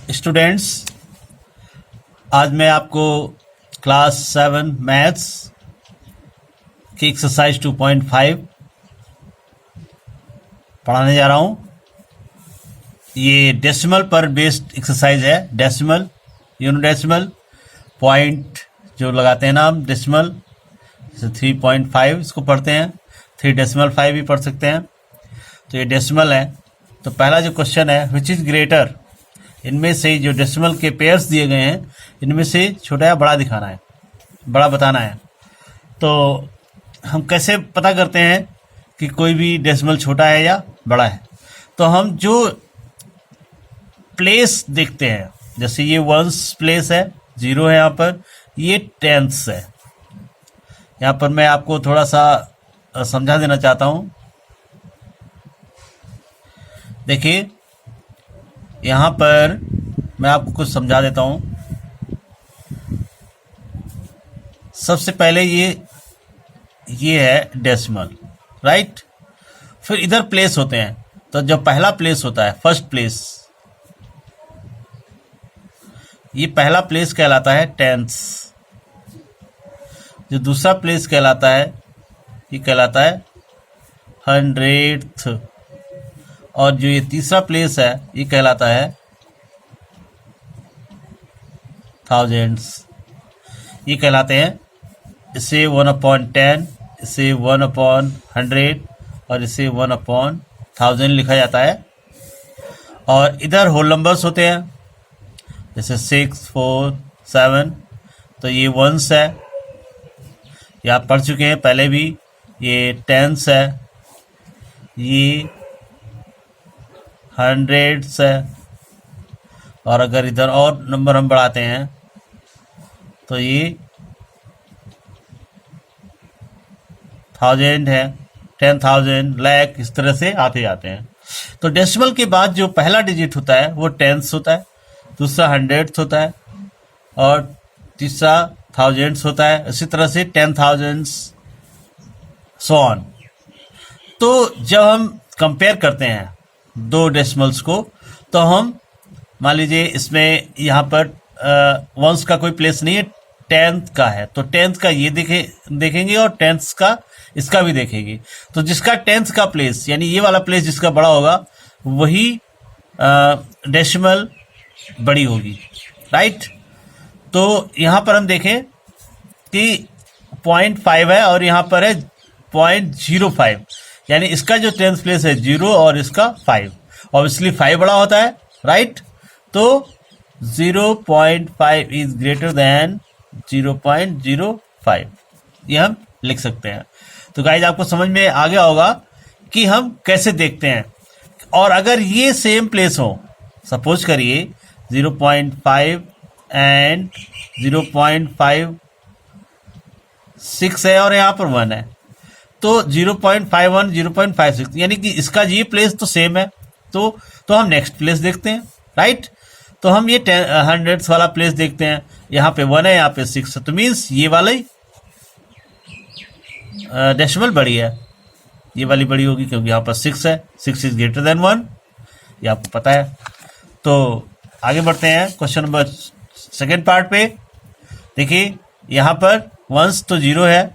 Students, आज मैं आपको क्लास 7 मैथ्स की एक्सरसाइज 2.5 पढ़ाने जा रहा हूँ। ये डेसिमल पर बेस्ड एक्सरसाइज है। डेसिमल, यूनिडेसिमल, पॉइंट जो लगाते हैं ना हम डेसिमल, जैसे 3.5 इसको पढ़ते हैं, 3.5 भी पढ़ सकते हैं। तो ये डेसिमल है। तो पहला जो क्वेश्चन है, विच इज़ ग्रेटर, इनमें से जो डेसिमल के पेयर्स दिए गए हैं इनमें से छोटा या बड़ा दिखाना है, बड़ा बताना है। तो हम कैसे पता करते हैं कि कोई भी डेसिमल छोटा है या बड़ा है? तो हम जो प्लेस देखते हैं, जैसे ये वंस प्लेस है, 0 है यहाँ पर, ये टेंस है। यहाँ पर मैं आपको थोड़ा सा समझा देना चाहता हूँ। देखिए, यहाँ पर मैं आपको कुछ समझा देता हूँ। सबसे पहले ये है डेसिमल, राइट। फिर इधर प्लेस होते हैं। तो जब पहला प्लेस होता है, फर्स्ट प्लेस, ये पहला प्लेस कहलाता है टेंस। जो दूसरा प्लेस कहलाता है, ये कहलाता है हंड्रेड्थ। और जो ये तीसरा प्लेस है, ये कहलाता है थाउजेंड्स। ये कहलाते हैं, इसे 1/10, इसे 1/100 और इसे 1/1000 लिखा जाता है। और इधर होल नंबर्स होते हैं, जैसे 6, 4, 7। तो ये वंस है, ये आप पढ़ चुके हैं पहले भी। ये टेंस है, ये हंड्रेड्स है। और अगर इधर और नंबर हम बढ़ाते हैं तो ये 1000 है, 10,000, लाख, इस तरह से आते जाते हैं। तो डेसिमल के बाद जो पहला डिजिट होता है वो टेंस होता है, दूसरा हंड्रेड्स होता है और तीसरा थाउजेंड्स होता है। इसी तरह से 10,000s, सो ऑन। तो जब हम कंपेयर करते हैं दो डेसिमल्स को, तो हम मान लीजिए इसमें यहाँ पर वंस का कोई प्लेस नहीं है, टेंथ का है। तो टेंथ का ये देखेंगे और टेंथ का इसका भी देखेंगे। तो जिसका टेंथ का प्लेस, यानी ये वाला प्लेस जिसका बड़ा होगा, वही डेसिमल बड़ी होगी, राइट। तो यहाँ पर हम देखें कि 0.5 है और यहाँ पर है 0.05, यानी इसका जो टेंथ प्लेस है 0 और इसका 5। ऑब्वियसली 5 बड़ा होता है, राइट। तो 0.5 इज ग्रेटर देन 0.05, ये हम लिख सकते हैं। तो गाइज, आपको समझ में आ गया होगा कि हम कैसे देखते हैं। और अगर ये सेम प्लेस हो, सपोज करिए 0.5 एंड 0.56 है और यहाँ पर 1 है, तो 0.51, 0.56, यानी कि इसका ये प्लेस तो सेम है। तो हम नेक्स्ट प्लेस देखते हैं, राइट। तो हम ये हंड्रेड्स वाला प्लेस देखते हैं। यहाँ पे 1 है, यहाँ पे 6 है, तो मीन्स ये वाला ही डेसिमल बड़ी है, ये वाली बड़ी होगी, क्योंकि यहाँ पर 6 है। 6 इज ग्रेटर देन 1, ये आपको पता है। तो आगे बढ़ते हैं क्वेश्चन नंबर सेकेंड पार्ट पे। देखिए, यहाँ पर वंस तो 0 है,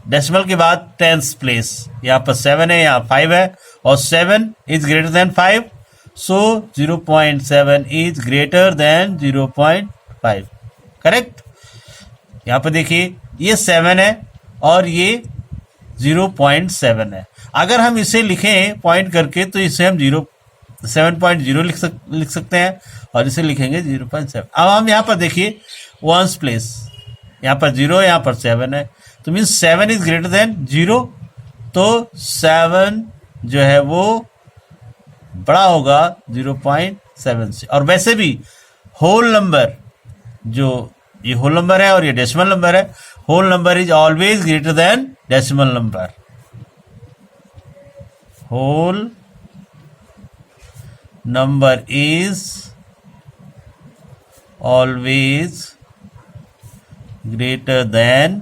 डेसिमल के बाद टेंथ प्लेस, यहाँ पर 7 है, यहाँ 5 है, और 7 is greater than 5, so 0.7 is greater than 0.5, correct. यहाँ पर देखिए, ये 7 है और ये 0.7 है। अगर हम इसे लिखें पॉइंट करके, तो इसे हम 7.0 लिख सकते हैं और इसे लिखेंगे 0.7। अब हम यहाँ पर देखिए, वंस प्लेस, यहाँ पर 0 है, यहाँ पर 7 है, तो मीन्स 7 इज ग्रेटर देन 0। तो 7 जो है वो बड़ा होगा 0.7 से। और वैसे भी होल नंबर, जो ये होल नंबर है और ये डेसिमल नंबर है, whole number is always greater than decimal number. Whole number is always greater than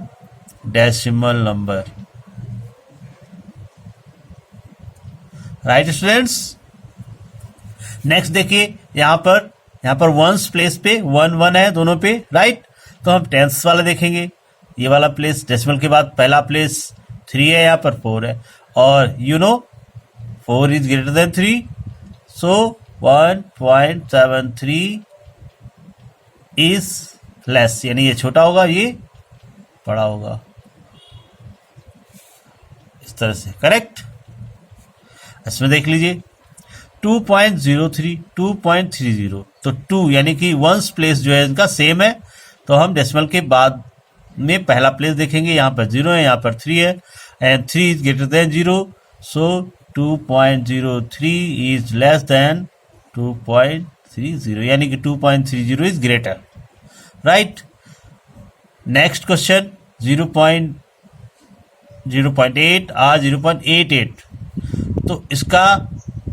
decimal number, right students. Next देखिए, यहाँ पर यहाँ पर वंस प्लेस पे 1 1 है दोनों पे, राइट। तो हम टेंस वाला देखेंगे, ये वाला प्लेस डेसिमल के बाद पहला प्लेस 3 है, यहाँ पर 4 है, और 4 is greater than 3, so 1.73 is less, यानी ये छोटा होगा, ये बड़ा होगा, इस तरह से, करेक्ट। इसमें देख लीजिए 2.03 2.30, तो 2 यानी कि वंस प्लेस जो है इनका सेम है, तो हम डेसिमल के बाद में पहला प्लेस देखेंगे, यहाँ पर 0 है, यहाँ पर 3 है, and 3 is greater than 0, so 2.03 is less then 2.30, यानी कि 2.30 is greater, right. Next question 0.8 और 0.88, तो इसका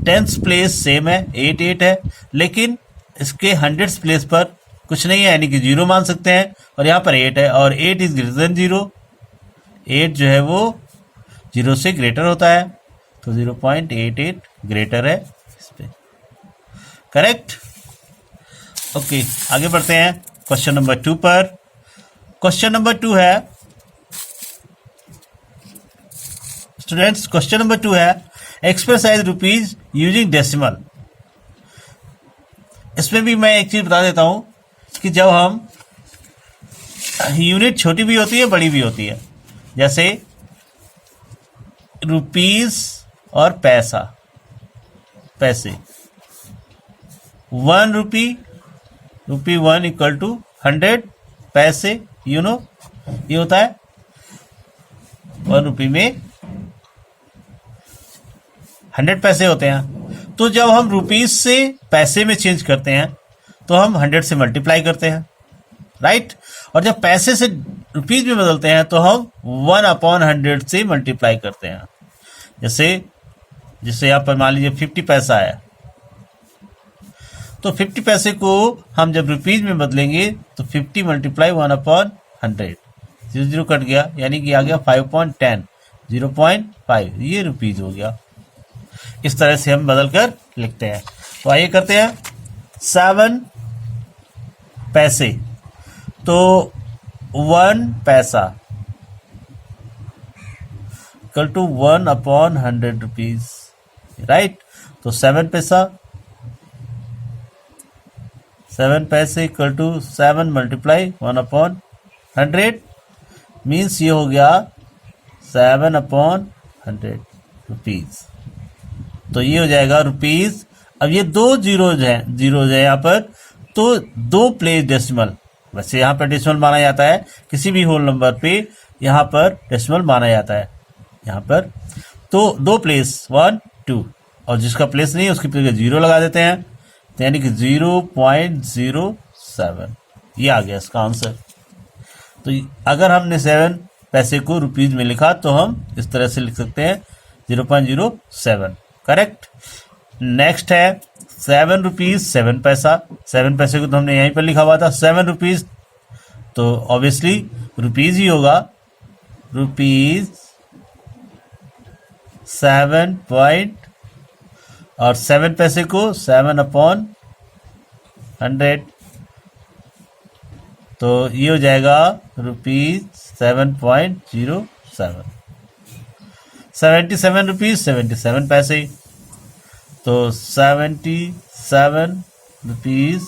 टेंस प्लेस सेम है, 8 है, लेकिन इसके हंड्रेड्स प्लेस पर कुछ नहीं है, यानी कि 0 मान सकते हैं, और यहाँ पर 8 है, और 8 इज ग्रेटर देन 0, 8 जो है वो 0 से ग्रेटर होता है, तो 0.88 ग्रेटर है इस पे, करेक्ट। ओके, आगे बढ़ते हैं क्वेश्चन नंबर 2 पर। क्वेश्चन नंबर 2 है स्टूडेंट्स, क्वेश्चन नंबर 2 है एक्सप्रेस रुपीज यूजिंग डेसिमल। इसमें भी मैं एक चीज बता देता हूं कि जब हम यूनिट छोटी भी होती है बड़ी भी होती है, जैसे रुपीज और पैसा, पैसे 1 रुपी 1 इक्वल टू 100 पैसे, ये होता है 1 रुपी में 100 पैसे होते हैं। तो जब हम रुपीज से पैसे में चेंज करते हैं तो हम 100 से मल्टीप्लाई करते हैं, राइट। और जब पैसे से रुपीज में बदलते हैं तो हम 1/100 से मल्टीप्लाई करते हैं। जैसे यहाँ पर मान लीजिए 50 पैसा है, तो 50 पैसे को हम जब रुपीज में बदलेंगे तो 50 मल्टीप्लाई 1/100, 0 कट गया, यानी कि आ गया 5.10, 0.5, ये रुपीज हो गया। इस तरह से हम बदल कर लिखते हैं। तो आइए करते हैं 7 पैसे, तो 1 पैसा इक्वल टू 1/100 रुपीज, राइट। तो 7 पैसा, 7 पैसे इक्वल टू 7 मल्टीप्लाई 1/100 मीन्स ये हो गया 7/100 रुपीज। तो ये हो जाएगा रुपीज। अब ये 2 जीरोज है यहाँ पर, तो 2 प्लेस डेसिमल, वैसे यहाँ पर डेसिमल माना जाता है, किसी भी होल नंबर पे यहाँ पर डेसिमल माना जाता है यहाँ पर। तो 2 प्लेस 1 2, और जिसका प्लेस नहीं है उसकी जगह 0 लगा देते हैं, तो यानी कि 0.07, ये आ गया इसका आंसर। तो अगर हमने 7 पैसे को रुपीज में लिखा तो हम इस तरह से लिख सकते हैं 0.07, करेक्ट। नेक्स्ट है 7 रुपीज 7 पैसा, 7 पैसे को तो हमने यहीं पर लिखा हुआ था 7 रुपीज, तो ऑब्वियसली रुपीज ही होगा, रुपीज 7 पॉइंट, और 7 पैसे को 7/100, तो ये हो जाएगा रुपीज 7.07, 77 रुपीज 77 पैसे, तो 77 रुपीज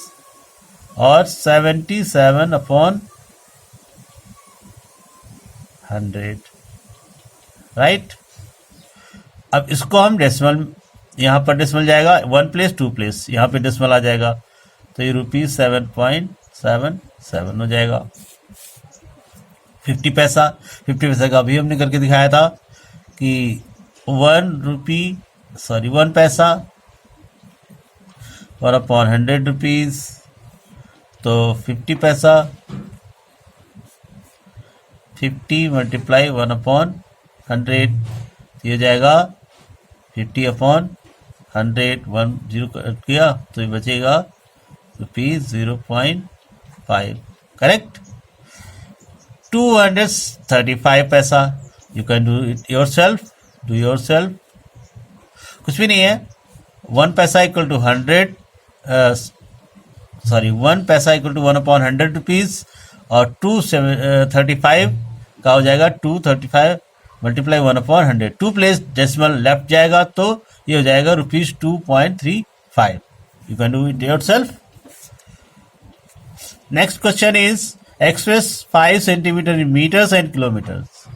और 77/100, राइट। अब इसको हम डेसिमल, यहाँ पर डेसिमल जाएगा 1 प्लेस 2 प्लेस, यहाँ पे डेसिमल आ जाएगा, तो ये रुपीज 7.77 हो जाएगा। 50 पैसा, 50 पैसा का अभी हमने करके दिखाया था कि 1 पैसा 1/100 रुपीज, तो 50 पैसा 50 मल्टीप्लाई 1/100, ये हो जाएगा 50/100, 10 कट किया तो ये बचेगा रुपीज 0.5, करेक्ट। 235 पैसा, you can do it yourself, do yourself, कुछ भी नहीं है। 1 पैसा इक्वल टू 100, सॉरी 1 पैसा इक्वल टू 1/100 रुपीज़, और 235 का हो जाएगा 235 मल्टीप्लाई 1/100। 2 प्लेस डेसिमल लेफ्ट जाएगा तो ये हो जाएगा ₹2.35। You can do it yourself. Next question is express 5 centimetre in metres and kilometres.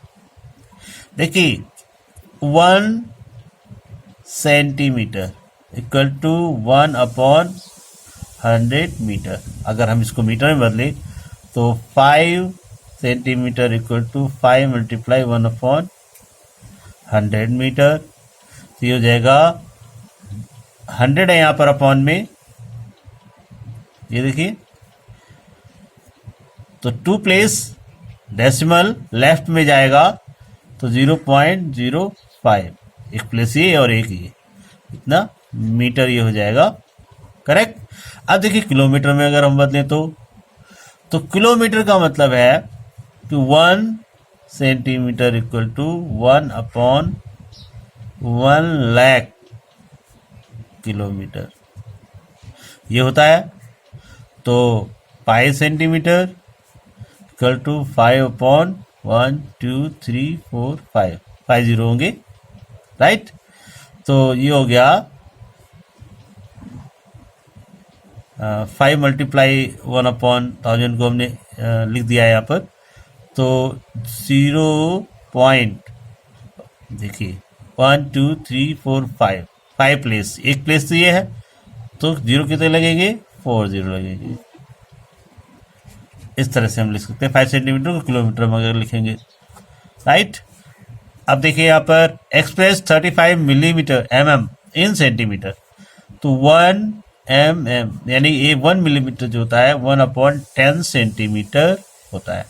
देखिए 1 सेंटीमीटर इक्वल टू 1/100 मीटर। अगर हम इसको मीटर में बदले तो 5 centimetre equal to 5 multiply 1/100 metre. तो ये हो जाएगा 100 है यहाँ पर अपॉन में, ये देखिए। तो 2 प्लेस डेसिमल लेफ्ट में जाएगा तो 0.05, एक प्लेस ये और एक ये, इतना मीटर ये हो जाएगा, करेक्ट। अब देखिए किलोमीटर में अगर हम बदलें तो किलोमीटर का मतलब है कि 1 सेंटीमीटर इक्वल टू 1/1,00,000 किलोमीटर ये होता है। तो 5 सेंटीमीटर इक्वल टू 5/1, 2, 3, 4, 5, 5 जीरो होंगे, राइट। तो ये हो गया 5 मल्टीप्लाई 1/1000 को हमने लिख दिया है यहाँ पर। तो 0 पॉइंट देखिए 1, 2, 3, 4, 5, 5 प्लेस, एक प्लेस तो ये है, तो जीरो कितने लगेंगे, 4 जीरो लगेंगे। इस तरह से हम लिख सकते हैं 5 सेंटीमीटर को किलोमीटर में अगर लिखेंगे, राइट। अब देखिए यहाँ पर एक्सप्रेस 35 मिलीमीटर mm इन सेंटीमीटर। तो 1 mm यानी ये 1 मिलीमीटर जो होता है 1/10 सेंटीमीटर होता है,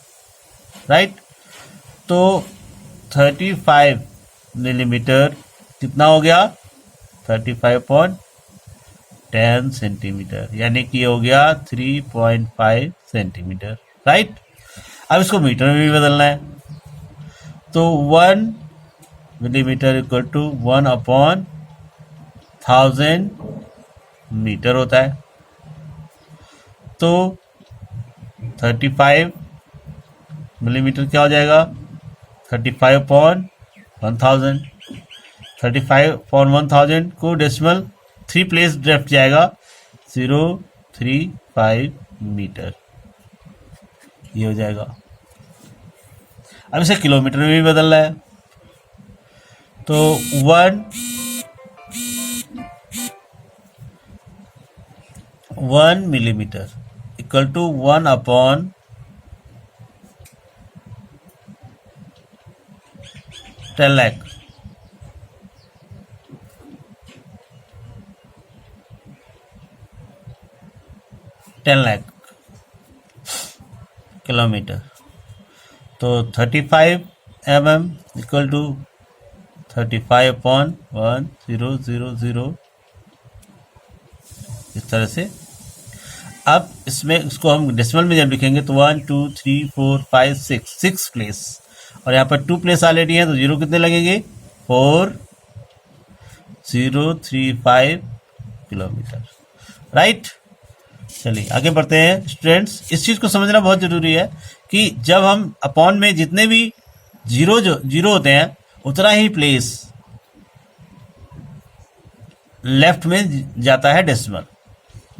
राइट। तो 35 मिलीमीटर कितना हो गया, 35/10 सेंटीमीटर, यानी कि ये हो गया 3.5 सेंटीमीटर, राइट। अब इसको मीटर में भी बदलना है। तो 1 मिलीमीटर इक्वल टू 1/1000 मीटर होता है। तो 35 मिलीमीटर क्या हो जाएगा, 35/1000। 35/1000 को डेसिमल 3 प्लेस लेफ्ट जाएगा 035 मीटर, ये हो जाएगा। अब इसे किलोमीटर में भी बदलना है। तो 1 millimetre equal to 1/10 lakh. Kilometre. तो 35 mm इक्वल टू 35/1000, इस तरह से। अब इसमें इसको हम डेसिमल में जब लिखेंगे तो 1, 2, 3, 4, 5, 6 प्लेस, और यहाँ पर 2 प्लेस ऑलरेडी है तो जीरो कितने लगेंगे, 4035 किलोमीटर, राइट। चलिए आगे बढ़ते हैं स्टूडेंट्स। इस चीज़ को समझना बहुत ज़रूरी है कि जब हम अपॉन में जितने भी जीरो होते हैं उतना ही प्लेस लेफ्ट में जाता है डेसिमल।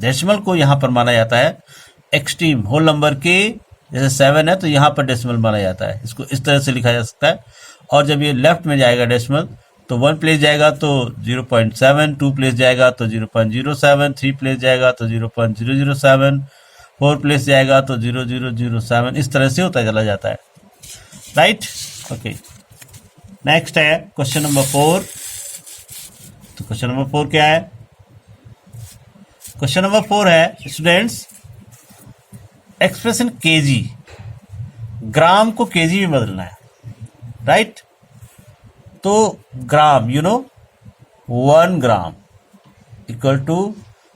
डेसिमल को यहाँ पर माना जाता है एक्सट्रीम होल नंबर के, जैसे 7 है तो यहाँ पर डेसिमल माना जाता है, इसको इस तरह से लिखा जा सकता है। और जब ये लेफ्ट में जाएगा डेसिमल तो 1 प्लेस जाएगा तो 0.7, 2 प्लेस जाएगा तो 0.07, 3 प्लेस जाएगा तो 0.007, 4 प्लेस जाएगा तो 0.007, इस तरह से होता चला जाता है, राइट। ओके, नेक्स्ट है क्वेश्चन नंबर 4। तो क्वेश्चन नंबर 4 क्या है, क्वेश्चन नंबर 4 है स्टूडेंट्स एक्सप्रेशन केजी, ग्राम को केजी में बदलना है, राइट। तो ग्राम 1 ग्राम इक्वल टू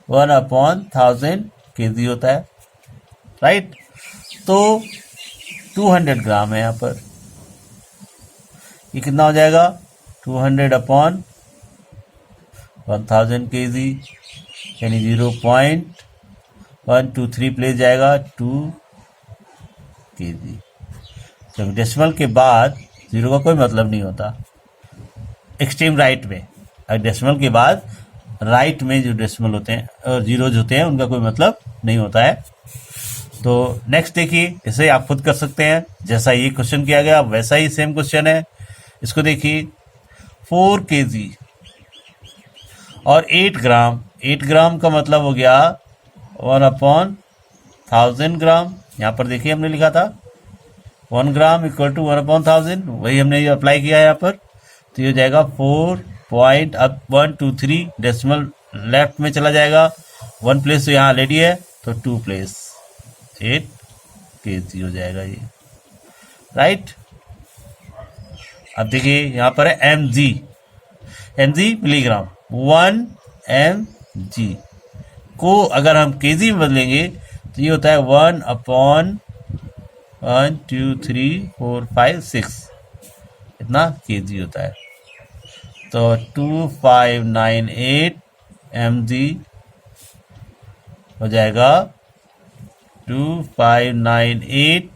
1/1000 केजी होता है, राइट। तो 200 ग्राम है यहाँ पर, ये कितना हो जाएगा 200/1000 केजी, यानी 1 2 3 प्लेस जाएगा 2 kg। जब डेसिमल के बाद जीरो का कोई मतलब नहीं होता एक्सट्रीम राइट में। अगर डेसिमल के बाद राइट में जो डेसिमल होते हैं और जीरोज होते हैं उनका कोई मतलब नहीं होता है। तो नेक्स्ट देखिए, इसे आप खुद कर सकते हैं, जैसा ये क्वेश्चन किया गया वैसा ही सेम क्वेश्चन है। इसको देखिए 4 kg और 8 ग्राम। 8 ग्राम का मतलब हो गया 1/1000 ग्राम। यहाँ पर देखिए हमने लिखा था 1 ग्राम इक्वल टू 1/1000, वही हमने ये अप्लाई किया है यहाँ पर। तो ये हो जाएगा 4 पॉइंट, अब 1 2 3 डेसिमल लेफ्ट में चला जाएगा, 1 प्लेस तो यहाँ ऑलरेडी है तो 2 प्लेस 8 kg हो जाएगा ये, राइट। अब देखिए यहाँ पर है mg, mg मिलीग्राम, 1 mg को अगर हम kg में बदलेंगे तो ये होता है 1/1 2 3 4 5 6, इतना kg होता है। तो 2598 mg हो जाएगा, 2598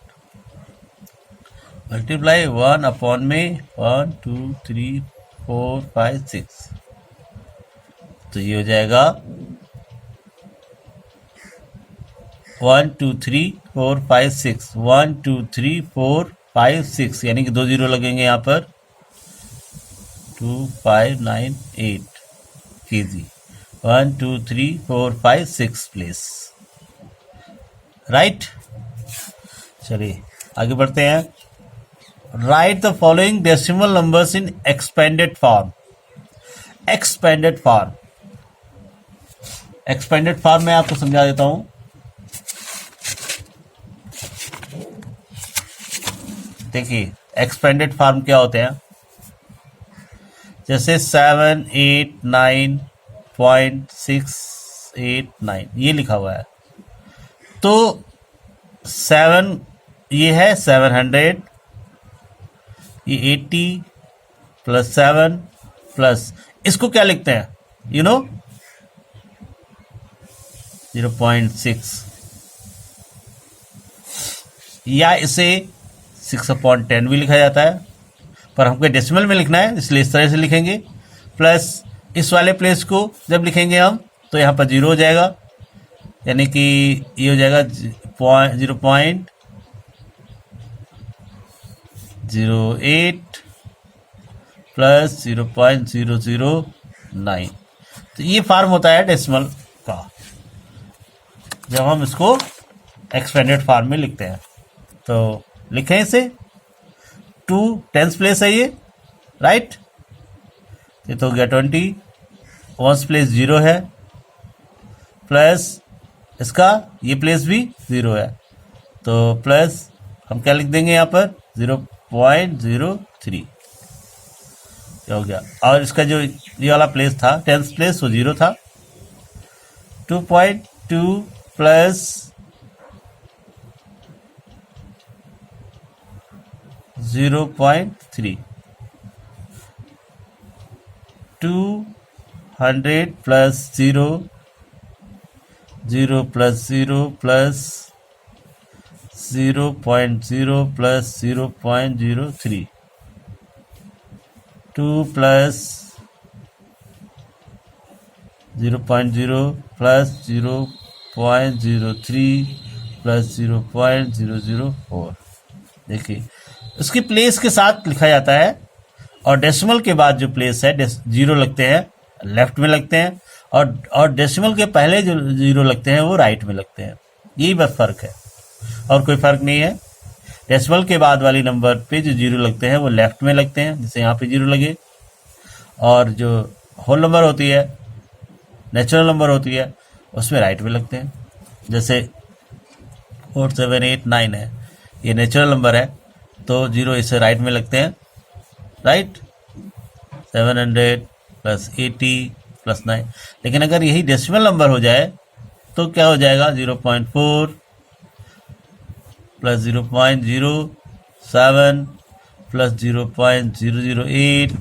मल्टीप्लाई 1 में 1 2 3 4 5 6, तो ये हो जाएगा 1 2 3 4 5 6, 1 2 3 4 5 6, यानी कि 2 जीरो लगेंगे यहाँ पर। 2598 kg, 1 2 3 4 5 6 प्लेस, राइट। चलिए आगे बढ़ते हैं। Right the following decimal numbers in expanded form. Expanded form, expanded form मैं आपको समझा देता हूं। देखिए एक्सपेंडेड फॉर्म क्या होते हैं, जैसे 789.689 ये लिखा हुआ है, तो 7 ये है 700, ये 80 प्लस 7 प्लस इसको क्या लिखते हैं, यू नो 0.6, या इसे 6/10 भी लिखा जाता है, पर हमको डेसिमल में लिखना है इसलिए इस तरह से लिखेंगे। प्लस इस वाले प्लेस को जब लिखेंगे हम तो यहाँ पर 0 हो जाएगा, यानी कि ये हो जाएगा 0.08 प्लस 0.009। तो ये फॉर्म होता है डेसिमल का जब हम इसको एक्सपेंडेड फॉर्म में लिखते हैं। तो लिखें इसे 2 10th प्लेस है ये, राइट। ये तो हो गया 20, 1st प्लेस 0 है, प्लस इसका ये प्लेस भी 0 है, तो प्लस हम क्या लिख देंगे यहाँ पर 0.03, क्या हो गया। और इसका जो ये वाला प्लेस था 10th प्लेस वो 0 था, 2.2 plus 0.3, 200 plus 0, 0 plus 0 plus 0.0 plus 0.03, 2 plus 0.0 plus 0.03 plus 0.004। देखिए उसकी प्लेस के साथ लिखा जाता है, और डेसिमल के बाद जो प्लेस है 0 लगते हैं लेफ्ट में लगते हैं, और डेसिमल के पहले जो 0 लगते हैं वो राइट में लगते हैं। यही बस फर्क है और कोई फर्क नहीं है। डेसिमल के बाद वाली नंबर पे जो 0 लगते हैं वो लेफ्ट में लगते हैं, जैसे यहाँ पे 0 लगे, और जो होल नंबर होती है, नेचुरल नंबर होती है, उसमें राइट में लगते हैं। जैसे 4 7 8 9 है, ये नेचुरल नंबर है तो 0 इसे राइट में लगते हैं, राइट। 700 plus 80 plus 9। लेकिन अगर यही डेसिमल नंबर हो जाए तो क्या हो जाएगा, 0.4 प्लस 0.07 प्लस 0.008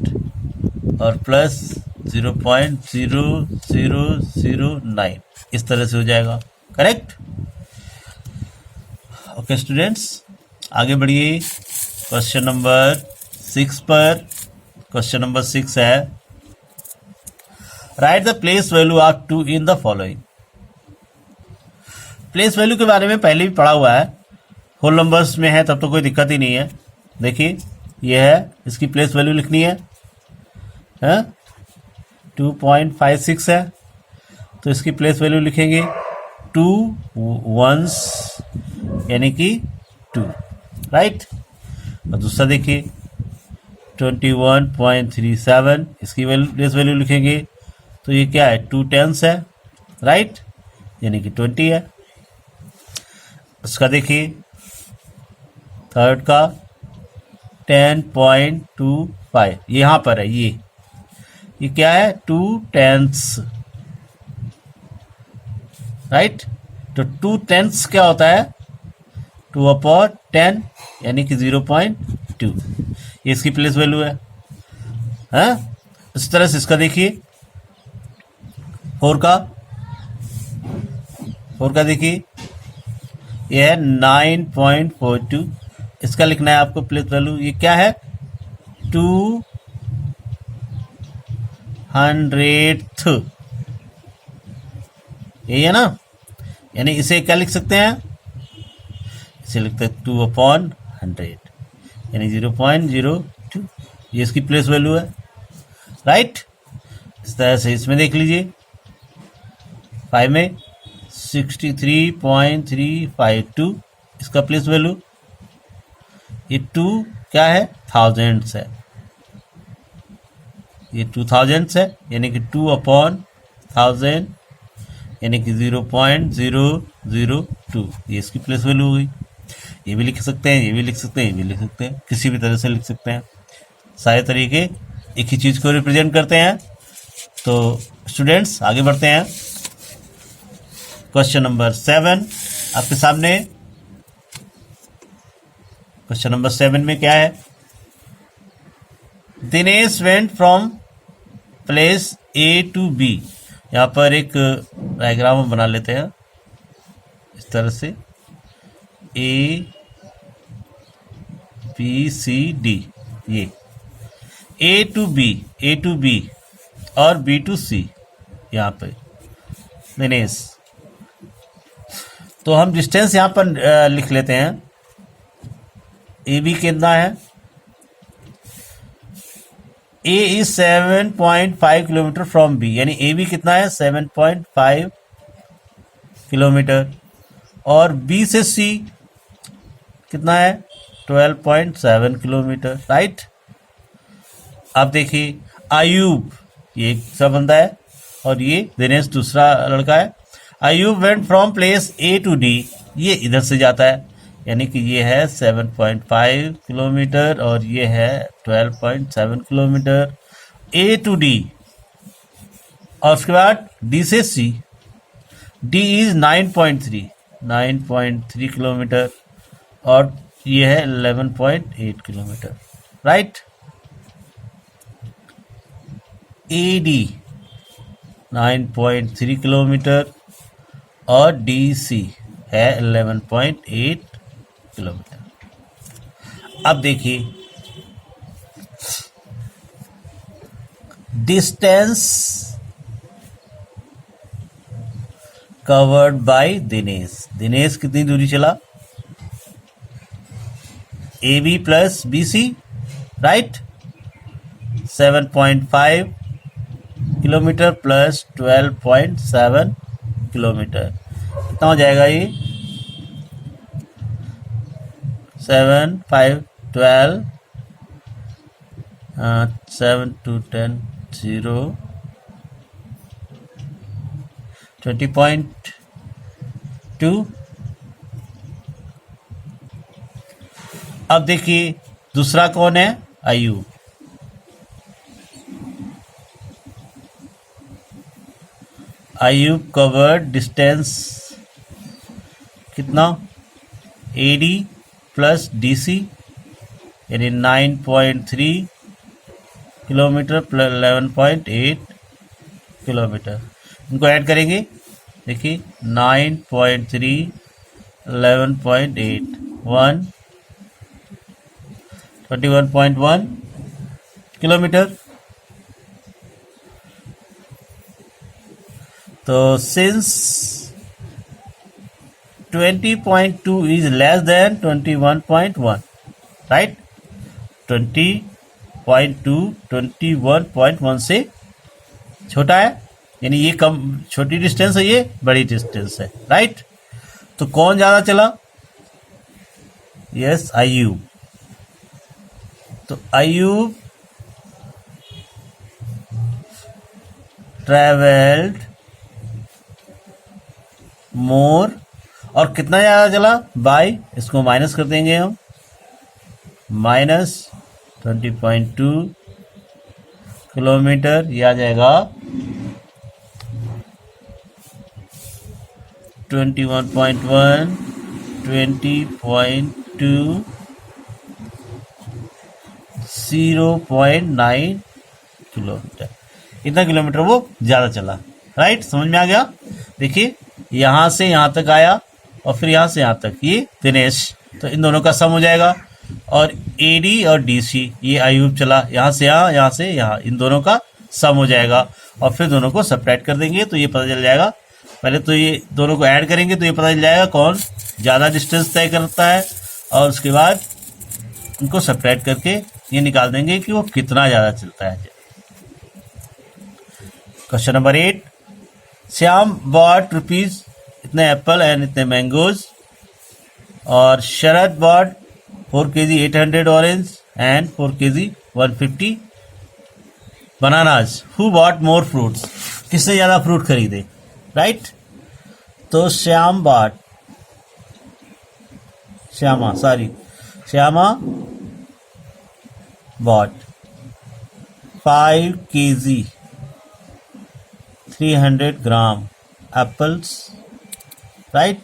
और प्लस 0.0009, इस तरह से हो जाएगा। करेक्ट। ओके स्टूडेंट्स, आगे बढ़िए क्वेश्चन नंबर 6 पर। क्वेश्चन नंबर 6 है, right the place value of 2 in the following. Place value के बारे में पहले भी पढ़ा हुआ है, होल नंबर्स में है तब तो कोई दिक्कत ही नहीं है। देखिए ये है, इसकी प्लेस वैल्यू लिखनी है, 2.56 है तो इसकी प्लेस वैल्यू लिखेंगे 2 वंस यानी कि 2, राइट। और दूसरा देखिए 21.37, इसकी प्लेस वैल्यू लिखेंगे तो ये क्या है, 2 टेंस है, राइट, यानी कि 20 है। उसका देखिए थर्ड का 10.25 यहाँ पर है, ये क्या है, 2 टेंस, राइट। तो 2 टेंस क्या होता है, 2/10 यानी कि 0.2, ये इसकी प्लेस वैल्यू है। इस तरह से इसका देखिए 4 का देखिए ये है 9.42, इसका लिखना है आपको प्लेस वैल्यू, ये क्या है, 200th, यही है ना। यानी इसे क्या लिख सकते हैं, इसे लिखते हैं 2/100 यानी 0.02, ये इसकी प्लेस वैल्यू है, राइट। इस तरह से इसमें देख लीजिए 5 में 63.352 इसका प्लेस वैल्यू, ये 2 क्या है, थाउजेंड्स है, ये 2000 है यानी कि 2/1000 यानी कि 0.002, ये इसकी प्लेस वैल्यू हो गई। ये भी लिख सकते हैं, ये भी लिख सकते हैं, ये भी लिख सकते हैं, किसी भी तरह से लिख सकते हैं, सारे तरीके एक ही चीज़ को रिप्रेजेंट करते हैं। तो स्टूडेंट्स आगे बढ़ते हैं, क्वेश्चन नंबर 7 आपके सामने। क्वेश्चन नंबर 7 में क्या है, Dinesh went from place A to B. यहाँ पर एक डायग्राम बना लेते हैं इस तरह से, ए बी सी डी, ये ए टू बी और बी टू सी, यहाँ पे दिनेश। तो हम डिस्टेंस यहाँ पर लिख लेते हैं, ए बी कितना है, ए इज 7.5 किलोमीटर फ्रॉम बी, यानी ए बी कितना है, 7.5 किलोमीटर, और बी से सी कितना है, 12.7 किलोमीटर, राइट। अब देखिए आयूब, ये एक सा बंदा है और ये दिनेश दूसरा लड़का है। Ayub went from place A to D, ये इधर से जाता है, यानी कि ये है 7.5 किलोमीटर और ये है 12.7 किलोमीटर, ए टू डी। और उसके बाद डी से सी, डी इज 9.3 किलोमीटर और ये है 11.8 kilometre, right. A D 9.3 kilometre और डी सी है 11.8 किलोमीटर। अब देखिए distance covered by Dinesh, Dinesh कितनी दूरी चला, A B plus B C, right, 7.5 kilometre plus 12.7 kilometre, कितना हो जाएगा ये, 7 5 12 7 2 10 0 20.2। अब देखिए दूसरा कौन है, आयु। आयु कवर्ड डिस्टेंस कितना, A D plus D C यानी 9.3 किलोमीटर प्लस 11.8 किलोमीटर, इनको ऐड करेंगे, देखिए 9.3, 11.8, 1, 21.1 किलोमीटर। तो since 20.2 is less than 21.1, right. 20.2 21.1 से छोटा है, यानी ये कम छोटी डिस्टेंस है, ये बड़ी डिस्टेंस है, राइट। तो कौन ज़्यादा चला? यस, अय्यूब। तो अय्यूब ट्रेवल्ड मोर, और कितना ज़्यादा चला? बाई, इसको माइनस कर देंगे हम, -20.2 किलोमीटर, ये आ जाएगा 21.1, 20.2, 0.9 किलोमीटर, इतना किलोमीटर वो ज़्यादा चला, राइट। समझ में आ गया? देखिए यहाँ से यहाँ तक आया और फिर यहाँ से यहाँ तक, ये दिनेश, तो इन दोनों का सम हो जाएगा। और एडी और डीसी, ये अयूब चला यहाँ से यहाँ, यहाँ से यहाँ, इन दोनों का सम हो जाएगा और फिर दोनों को सब्ट्रैक्ट कर देंगे तो ये पता चल जाएगा। पहले तो ये दोनों को ऐड करेंगे तो ये पता चल जाएगा कौन ज़्यादा डिस्टेंस तय करता है, और उसके बाद उनको सब्ट्रैक्ट करके ये निकाल देंगे कि वो कितना ज़्यादा चलता है। Question number 8, Shyam bought rupees इतने एप्पल एंड इतने मैंगोज, और Sharad bought 4 kg 800 orange and 4 kg 150 bananas. Who bought more fruits? किसने ज़्यादा फ्रूट खरीदे, राइट। तो Shyama bought 5 kg 300 gram apples, right.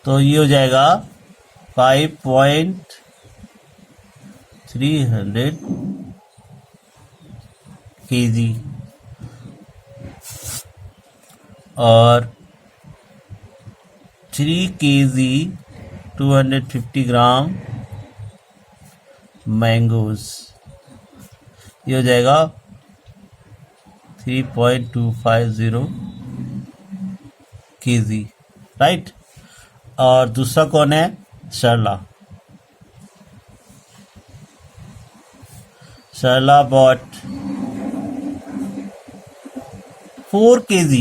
तो ये हो जाएगा 5.300 kg, और 3 kg 250 ग्राम मैंगोज, ये हो जाएगा 3.250 kg, राइट। और दूसरा कौन है? सरला बॉट 4 kg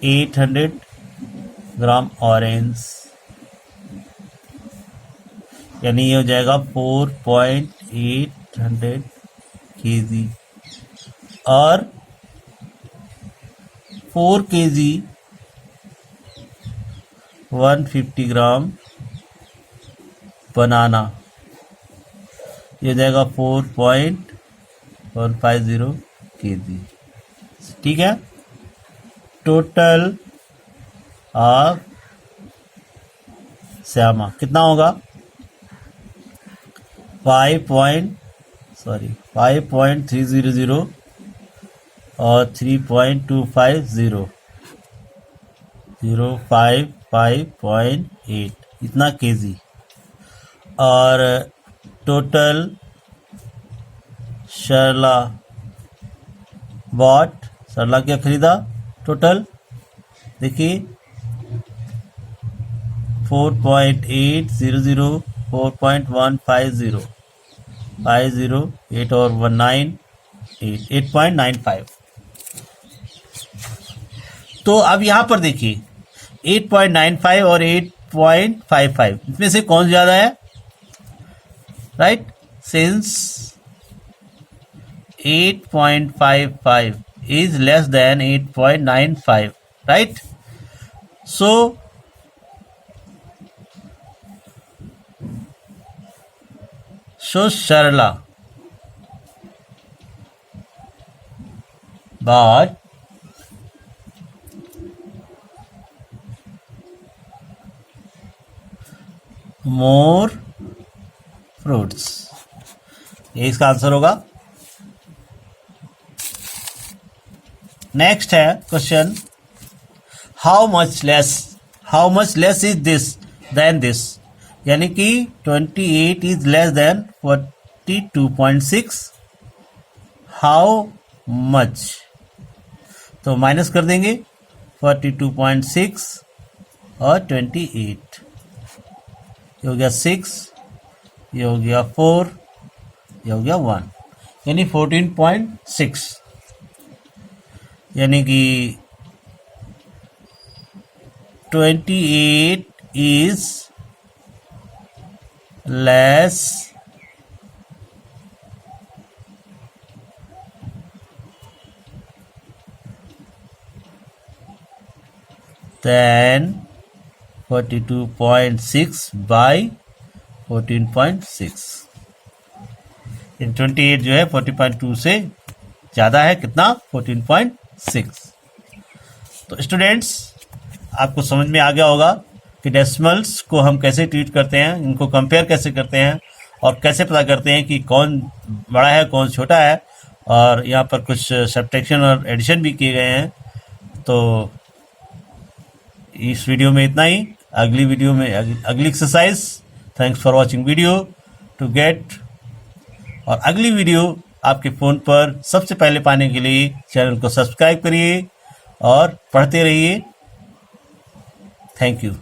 800 ग्राम ऑरेंज, यानी ये हो जाएगा 4.800 kg, और 4 kg 150 ग्राम बनाना, ये हो जाएगा 4.150 kg, ठीक है। टोटल ऑफ श्यामा कितना होगा? 5.300 और 3.250, 055.8 इतना केजी। और टोटल सरला क्या खरीदा टोटल? देखिए 4.800, 4.150, 50, 8 और 19, 8.95। तो अब यहाँ पर देखिए 8.95 और 8.55 इसमें से कौन ज़्यादा है, right. Since 8.55 is less than 8.95, right? So Sarla bought more fruits, ये इसका आंसर होगा। नेक्स्ट है question, how much less is this than this, यानी कि 28 is less than 42.6, how much, तो माइनस कर देंगे 42.6 और 28, ये हो गया 6, ये हो गया 4, ये हो गया 1, यानी 14.6, यानी कि 28 इज लेस देन 42.6 बाई 14.6, इन 28 जो है 40.2 से ज़्यादा है, कितना 14.6। तो स्टूडेंट्स, आपको समझ में आ गया होगा कि डेसिमल्स को हम कैसे ट्रीट करते हैं, इनको कंपेयर कैसे करते हैं और कैसे पता करते हैं कि कौन बड़ा है कौन छोटा है, और यहाँ पर कुछ सब्ट्रैक्शन और एडिशन भी किए गए हैं। तो इस वीडियो में इतना ही, अगली वीडियो में अगली exercise. Thanks for watching video to get, और अगली वीडियो आपके फ़ोन पर सबसे पहले पाने के लिए चैनल को सब्सक्राइब करिए और पढ़ते रहिए। Thank you.